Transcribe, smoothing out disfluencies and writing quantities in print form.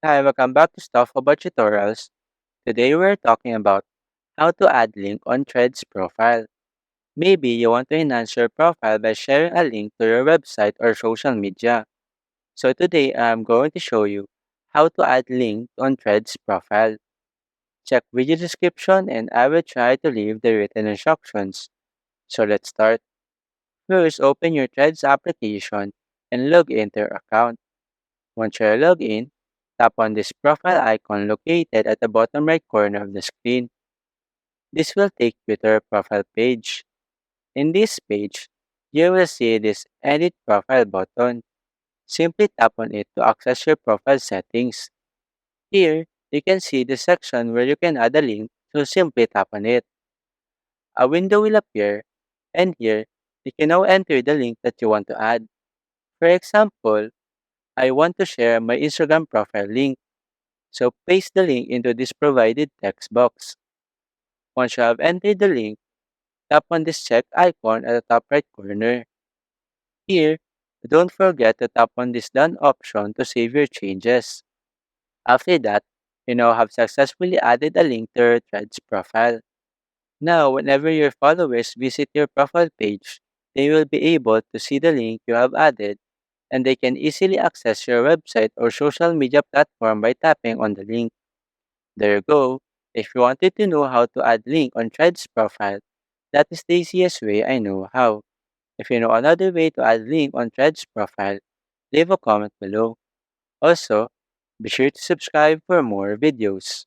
Hi, welcome back to Stuff About Tutorials. Today we're talking about how to add link on Threads profile. Maybe you want to enhance your profile by sharing a link to your website or social media. So today I'm going to show you how to add link on Threads profile. Check video description and I will try to leave the written instructions. So let's start. First, open your Threads application and log into your account. Once you're logged in, tap on this profile icon located at the bottom right corner of the screen. This will take you to your profile page. In this page, you will see this Edit Profile button. Simply tap on it to access your profile settings. Here, you can see the section where you can add a link, so simply tap on it. A window will appear, and here, you can now enter the link that you want to add. For example, I want to share my Instagram profile link. So paste the link into this provided text box. Once you have entered the link, tap on this check icon at the top right corner. Here, don't forget to tap on this done option to save your changes. After that, you now have successfully added a link to your Threads profile. Now, whenever your followers visit your profile page, they will be able to see the link you have added and they can easily access your website or social media platform by tapping on the link. There you go. If you wanted to know how to add link on Threads profile, that is the easiest way I know how. If you know another way to add link on Threads profile, leave a comment below. Also, be sure to subscribe for more videos.